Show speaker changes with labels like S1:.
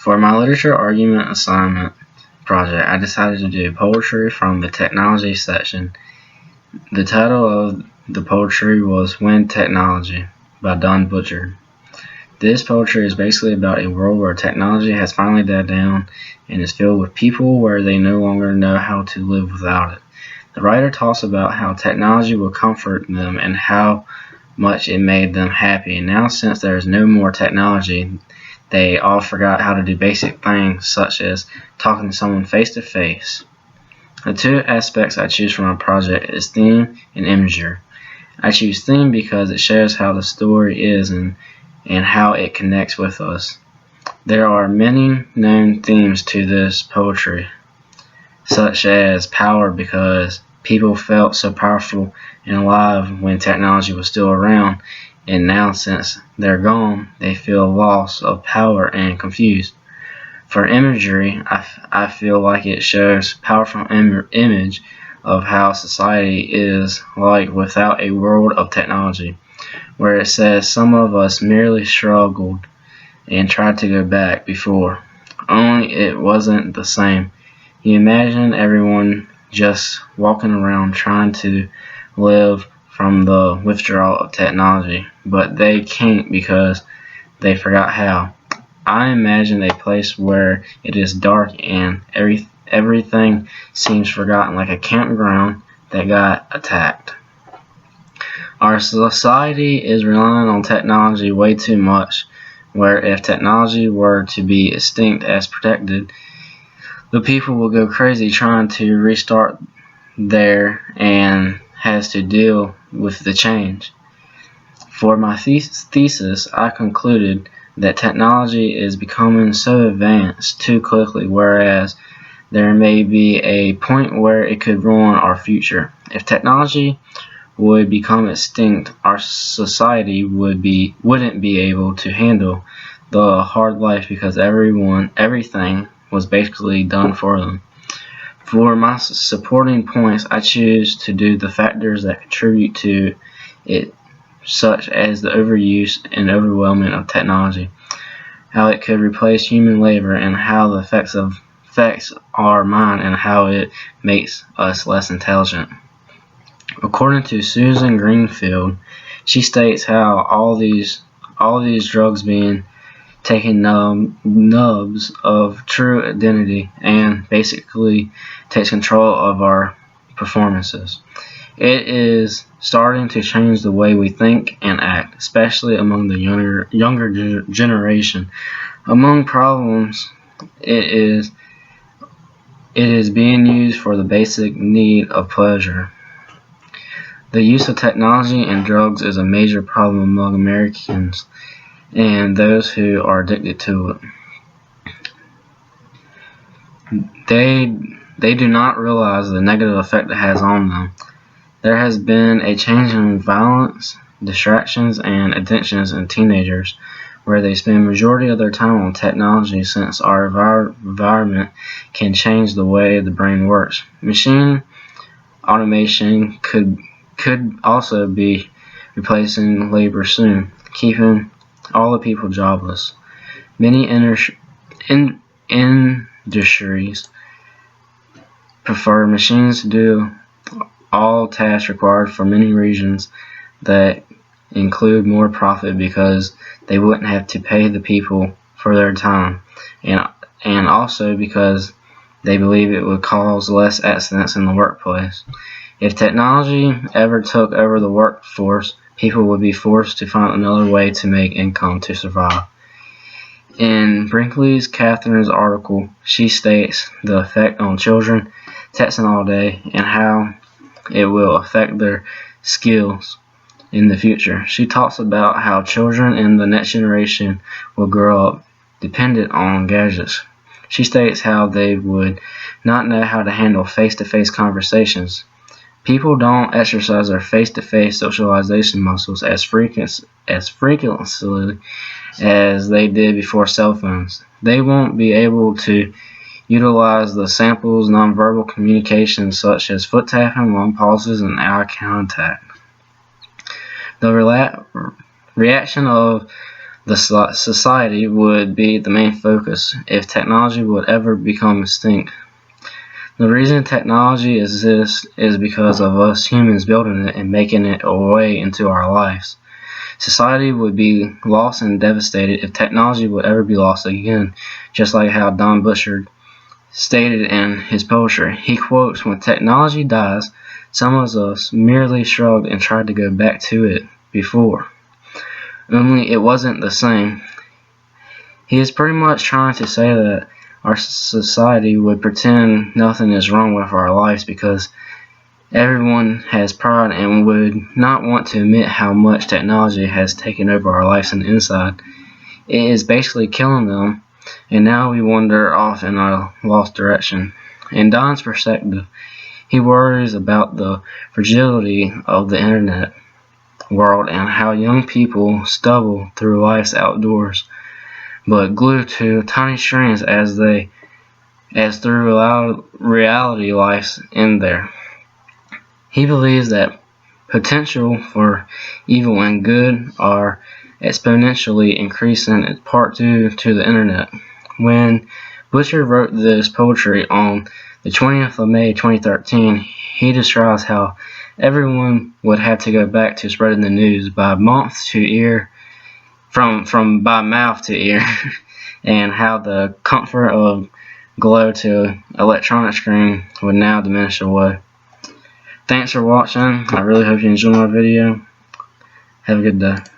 S1: For my literature argument assignment project, I decided to do poetry from the technology section. The title of the poetry was When Technology by Don Butcher. This poetry is basically about a world where technology has finally died down and is filled with people where they no longer know how to live without it. The writer talks about how technology will comfort them and how much it made them happy. And now, since there is no more technology, they all forgot how to do basic things such as talking to someone face to face. The two aspects I choose for my project is theme and imagery. I choose theme because it shows how the story is and how it connects with us. There are many known themes to this poetry, such as power, because people felt so powerful and alive when technology was still around, and now since they're gone, they feel loss of power and confused. For imagery, I feel like it shows powerful image of how society is like without a world of technology, where it says some of us merely struggled and tried to go back before, only it wasn't the same. You imagine everyone just walking around trying to live from the withdrawal of technology, but they can't because they forgot how. I imagine a place where it is dark and everything seems forgotten, like a campground that got attacked. Our society is relying on technology way too much, where if technology were to be extinct as protected, the people will go crazy trying to restart there and has to deal with the change. For my thesis, I concluded that technology is becoming so advanced too quickly, whereas there may be a point where it could ruin our future. If technology would become extinct, our society wouldn't be able to handle the hard life because everything was basically done for them. For my supporting points, I choose to do the factors that contribute to it, such as the overuse and overwhelming of technology, how it could replace human labor, and how the effects our mind and how it makes us less intelligent. According to Susan Greenfield, she states how all these drugs being taking nubs of true identity and basically takes control of our performances. It is starting to change the way we think and act, especially among the younger generation. Among problems, it is being used for the basic need of pleasure. The use of technology and drugs is a major problem among Americans and those who are addicted to it. They do not realize the negative effect it has on them. There has been a change in violence, distractions, and addictions in teenagers, where they spend the majority of their time on technology since our environment can change the way the brain works. Machine automation could also be replacing labor soon, keeping all the people jobless. Many industries prefer machines to do all tasks required for many reasons that include more profit because they wouldn't have to pay the people for their time, and also because they believe it would cause less accidents in the workplace. If technology ever took over the workforce, people would be forced to find another way to make income to survive. In Brinkley's Catherine's article, she states the effect on children texting all day and how it will affect their skills in the future. She talks about how children in the next generation will grow up dependent on gadgets. She states how they would not know how to handle face-to-face conversations. People don't exercise their face-to-face socialization muscles as frequently as they did before cell phones. They won't be able to utilize the samples nonverbal communication such as foot tapping, long pauses, and eye contact. The reaction of the society would be the main focus if technology would ever become extinct. The reason technology exists is because of us humans building it and making it a way into our lives. Society would be lost and devastated if technology would ever be lost again, just like how Don Butcher stated in his poetry. He quotes, "When technology dies, some of us merely shrugged and tried to go back to it before. Only it wasn't the same." He is pretty much trying to say that our society would pretend nothing is wrong with our lives because everyone has pride and would not want to admit how much technology has taken over our lives on the inside. It is basically killing them, and now we wander off in a lost direction. In Don's perspective, he worries about the fragility of the internet world and how young people stumble through life's outdoors, but glued to tiny strings as through reality lies in there. He believes that potential for evil and good are exponentially increasing in part due to the internet. When Butcher wrote this poetry on the 20th of May 2013, he describes how everyone would have to go back to spreading the news by mouth to ear, from by mouth to ear, and how the comfort of glow to electronic screen would now diminish away. Thanks for watching. I really hope you enjoyed my video. Have a good day.